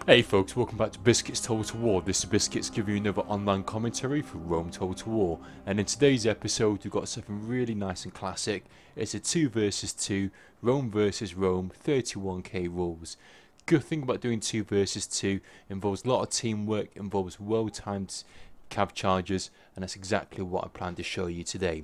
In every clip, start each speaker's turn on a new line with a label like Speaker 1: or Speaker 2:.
Speaker 1: Hey folks, welcome back to Biscuits Total War. This is Biscuits giving you another online commentary for Rome Total War. And in today's episode we've got something really nice and classic. It's a 2 versus 2, Rome versus Rome, 31k rules. Good thing about doing 2 versus 2, involves a lot of teamwork, involves well timed cav charges, and that's exactly what I plan to show you today.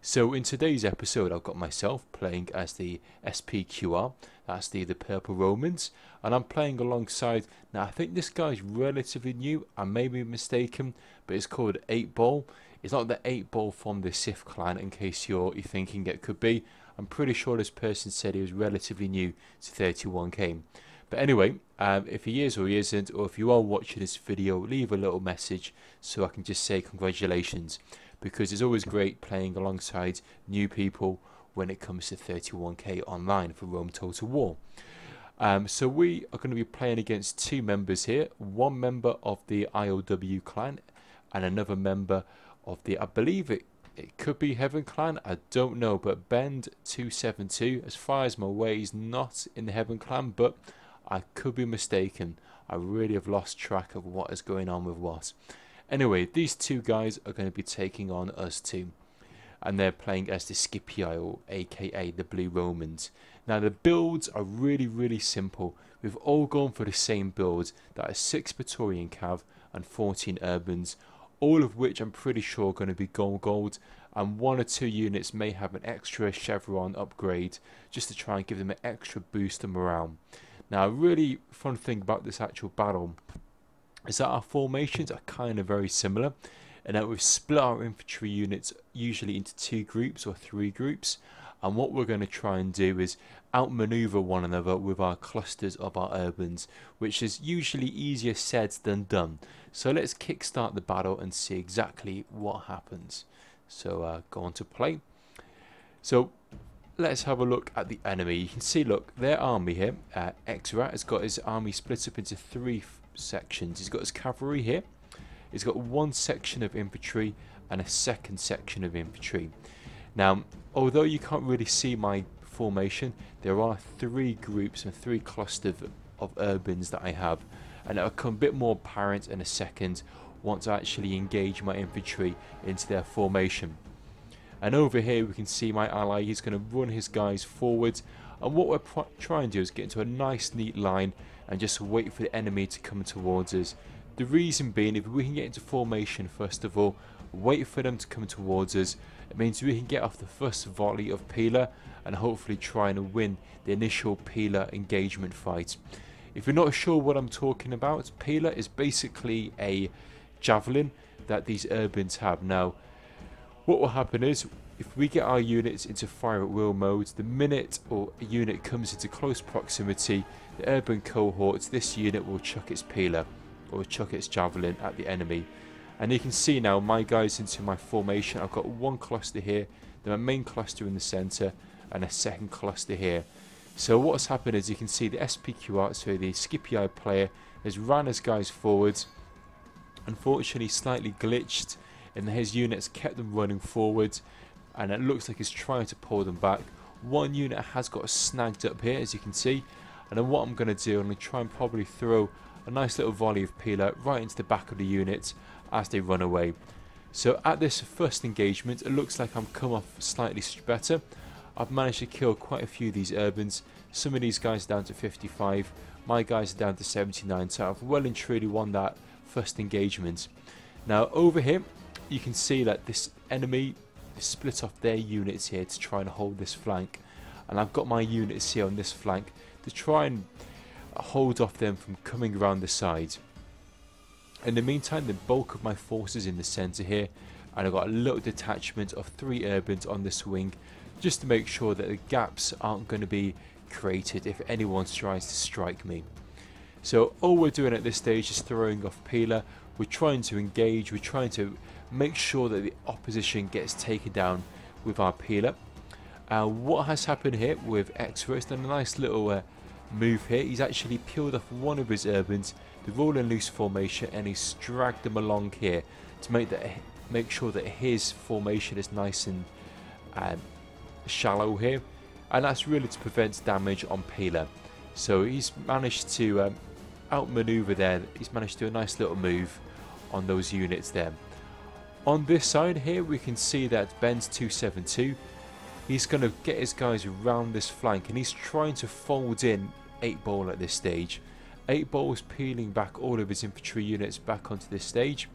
Speaker 1: So in today's episode I've got myself playing as the SPQR, that's the Purple Romans, and I'm playing alongside, now I think this guy's relatively new, I may be mistaken, but it's called 8 Ball. It's not the 8 Ball from the Sith clan, in case you're thinking it could be. I'm pretty sure this person said he was relatively new to 31k. But anyway, if he is or he isn't, or if you are watching this video, leave a little message so I can just say congratulations, because it's always great playing alongside new people when it comes to 31k online for Rome Total War. So we are going to be playing against 2 members here, one member of the IoW clan and another member of the, I believe it could be Heaven clan, I don't know, but Bend272, as far as my way, is not in the Heaven clan, but I could be mistaken. I really have lost track of what is going on with what. Anyway, these 2 guys are going to be taking on us 2. And they're playing as the Scipii, or aka the Blue Romans. Now the builds are really simple. We've all gone for the same build. That is 6 Praetorian Cav and 14 Urbans. All of which I'm pretty sure are going to be gold. And 1 or 2 units may have an extra chevron upgrade, just to try and give them an extra boost of morale. Now a really fun thing about this actual battle is that our formations are kind of very similar, and that we've split our infantry units usually into 2 groups or 3 groups, and what we're going to try and do is outmaneuver one another with our clusters of our urbans, which is usually easier said than done. So let's kickstart the battle and see exactly what happens. So go on to play. So let's have a look at the enemy. You can see, look, their army here, EsraX has got his army split up into 3 sections. He's got his cavalry here, he's got 1 section of infantry and a 2nd section of infantry. Now, although you can't really see my formation, there are 3 groups and 3 clusters of urbans that I have, and it'll become a bit more apparent in a second once I actually engage my infantry into their formation. And over here we can see my ally, he's going to run his guys forward, and what we're trying to do is get into a nice neat line and just wait for the enemy to come towards us. The reason being, if we can get into formation first of all, wait for them to come towards us, it means we can get off the first volley of Peeler and hopefully try and win the initial Peeler engagement fight. If you're not sure what I'm talking about, Peeler is basically a javelin that these urbans have. Now what will happen is, if we get our units into fire at will mode, the minute or a unit comes into close proximity, the urban cohorts, this unit will chuck its Peeler or chuck its javelin at the enemy. And you can see now my guys into my formation. I've got 1 cluster here, then my main cluster in the center, and a 2nd cluster here. So what's happened is, you can see the SPQR, so the Scipii player, has ran his guys forwards. Unfortunately slightly glitched, and his units kept them running forward, and it looks like he's trying to pull them back. 1 unit has got snagged up here, as you can see, and then what I'm going to do, I'm going to try and probably throw a nice little volley of Peeler right into the back of the unit as they run away. So at this first engagement, it looks like I'm come off slightly better. I've managed to kill quite a few of these urbans. Some of these guys are down to 55, my guys are down to 79, so I've well and truly won that first engagement. Now over here you can see that this enemy split off their units here to try and hold this flank, and I've got my units here on this flank to try and hold off them from coming around the side. In the meantime, the bulk of my forces in the centre here, and I've got a little detachment of 3 urbans on this wing, just to make sure that the gaps aren't going to be created if anyone tries to strike me. So all we're doing at this stage is throwing off Peeler. We're trying to engage, we're trying to make sure that the opposition gets taken down with our Peeler. What has happened here with EsraX, he's done a nice little move here. He's actually peeled off 1 of his urbans, the roll and loose formation, and he's dragged them along here to make sure that his formation is nice and shallow here, and that's really to prevent damage on Peeler. So he's managed to outmaneuver there. He's managed to do a nice little move on those units there. On this side here, we can see that Ben's 272. He's going to get his guys around this flank, and he's trying to fold in 8-Ball at this stage. 8-Ball is peeling back all of his infantry units back onto this stage,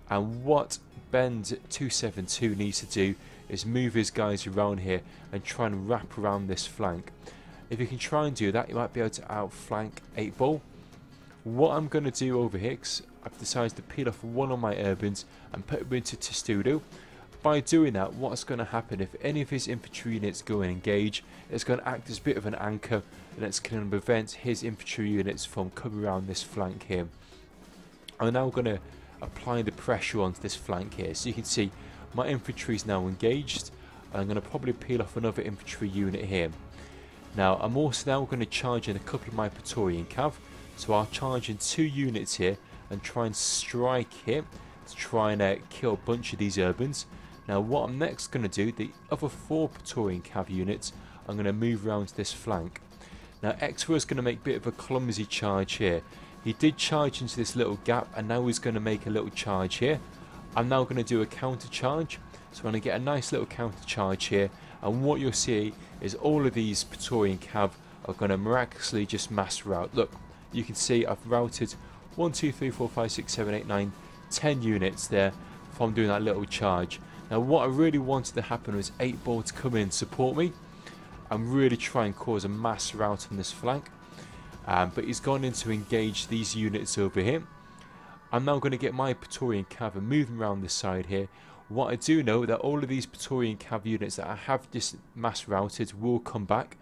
Speaker 1: and what Ben's 272 needs to do is move his guys around here and try and wrap around this flank. If you can try and do that, you might be able to outflank 8-Ball. What I'm going to do over here, because I've decided to peel off one of my urbans and put him into Testudo. By doing that, what's going to happen, if any of his infantry units go and engage, it's going to act as a bit of an anchor, and it's going to prevent his infantry units from coming around this flank here. I'm now going to apply the pressure onto this flank here. So you can see my infantry is now engaged, and I'm going to probably peel off another infantry unit here. Now I'm also now going to charge in a couple of my Praetorian Cav, so I'll charge in 2 units here and try and strike here to try and kill a bunch of these urbans. Now what I'm next going to do, the other 4 Praetorian Cav units, I'm going to move around to this flank. Now Exra is going to make a bit of a clumsy charge here. He did charge into this little gap, and now he's going to make a little charge here. I'm now going to do a counter charge, so I'm going to get a nice little counter charge here, and what you'll see is all of these Praetorian Cav are going to miraculously just mass route. Look, you can see I've routed 1, 2, 3, 4, 5, 6, 7, 8, 9, 10 units there from doing that little charge. Now what I really wanted to happen was 8-Ball to come in and support me and really try and cause a mass rout on this flank. But he's gone in to engage these units over here. I'm now going to get my Praetorian Cav and move them around this side here. What I do know that all of these Praetorian Cav units that I have just mass routed will come back.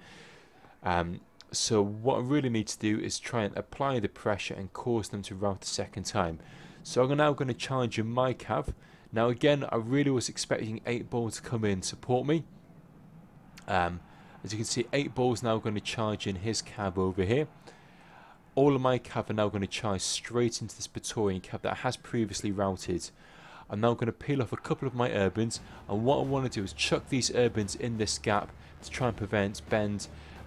Speaker 1: So what I really need to do is try and apply the pressure and cause them to rout a second time. So I'm now going to charge in my Cav. Now again, I really was expecting 8-Ball to come in and support me. As you can see, 8-Ball is now going to charge in his Cav over here. All of my Cav are now going to charge straight into this Praetorian Cav that has previously routed. I'm now going to peel off a couple of my urbans, and what I want to do is chuck these urbans in this gap to try and prevent Ben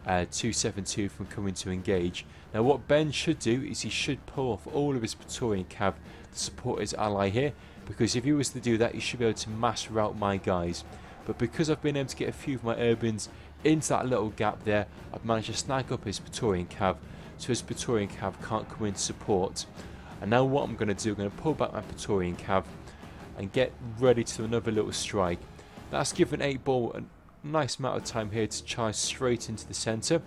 Speaker 1: 272 from coming to engage. Now what Ben should do is he should pull off all of his Praetorian Cav to support his ally here, because if he was to do that, he should be able to mass rout my guys. But because I've been able to get a few of my urbans into that little gap there, I've managed to snag up his Praetorian Cav, so his Praetorian Cav can't come in to support. And now what I'm going to do, I'm going to pull back my Praetorian Cav and get ready to do another little strike. That's given 8-Ball a nice amount of time here to charge straight into the centre.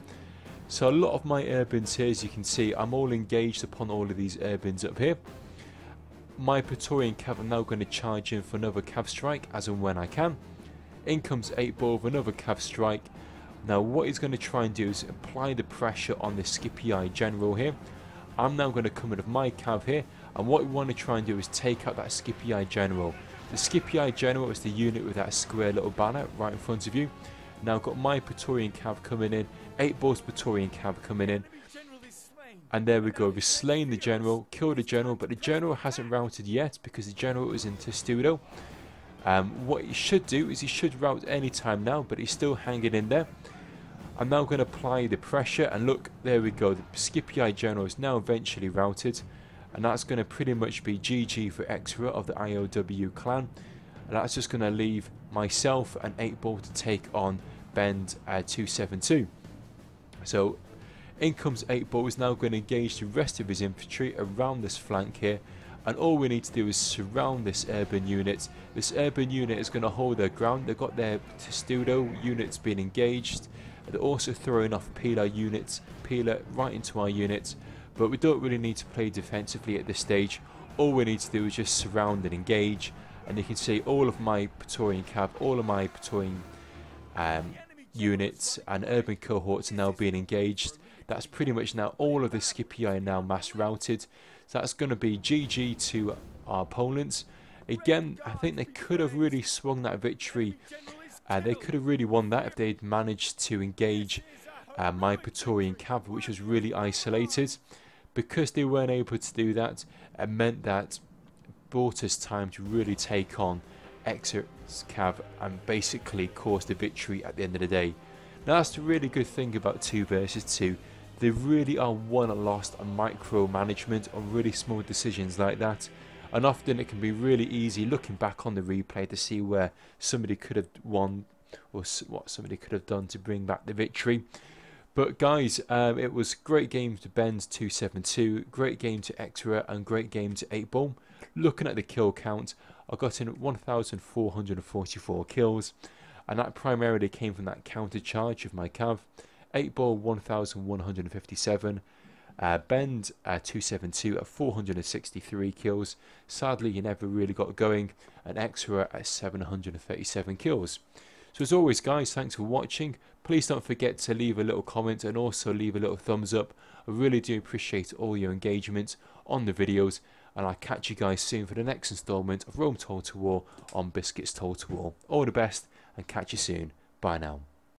Speaker 1: So a lot of my urbans here, as you can see, I'm all engaged upon all of these urbans up here. My Praetorian Cav are now going to charge in for another Cav strike as and when I can. In comes 8-Ball with another Cav strike. Now what he's going to try and do is apply the pressure on the Scipii general here. I'm now going to come in with my Cav here, and what we want to try and do is take out that Scipii general. The Scipii general is the unit with that square little banner right in front of you. Now I've got my Praetorian Cav coming in, 8-Ball's Praetorian Cav coming in. And there we go, we've slain the general, killed the general, but the general hasn't routed yet because the general is in Testudo. What he should do is he should rout any time now, but he's still hanging in there. I'm now going to apply the pressure, and look, there we go, the Scipii general is now eventually routed, and that's going to pretty much be GG for Exra of the IoW clan, and that's just going to leave myself and 8-Ball to take on Ben 272. So in comes 8-Ball, is now going to engage the rest of his infantry around this flank here, and all we need to do is surround this urban unit. This urban unit is going to hold their ground. They've got their Testudo units being engaged. They're also throwing off peeler right into our units, but we don't really need to play defensively at this stage. All we need to do is just surround and engage, and you can see all of my Praetorian Cav, all of my Praetorian units and urban cohorts are now being engaged. That's pretty much now all of the Scipii are now mass routed. So that's going to be GG to our opponents. Again, I think they could have really swung that victory. They could have really won that if they'd managed to engage my Praetorian Cav, which was really isolated. Because they weren't able to do that, it meant that it brought us time to really take on Exra's Cav and basically cause the victory at the end of the day. Now that's the really good thing about 2 versus 2. they really are won and lost on micromanagement, on really small decisions like that. And often it can be really easy looking back on the replay to see where somebody could have won or what somebody could have done to bring back the victory. But guys, it was great game to Ben's 272, great game to Exra, and great game to 8ball. Looking at the kill count, I got in 1,444 kills, and that primarily came from that counter charge of my Cav. 8ball 1,157. Bend 272 at 463 kills. Sadly, he never really got going. And Exra at 737 kills. So as always, guys, thanks for watching. Please don't forget to leave a little comment and also leave a little thumbs up. I really do appreciate all your engagement on the videos. And I'll catch you guys soon for the next installment of Rome Total War on Biscuits Total War. All the best and catch you soon. Bye now.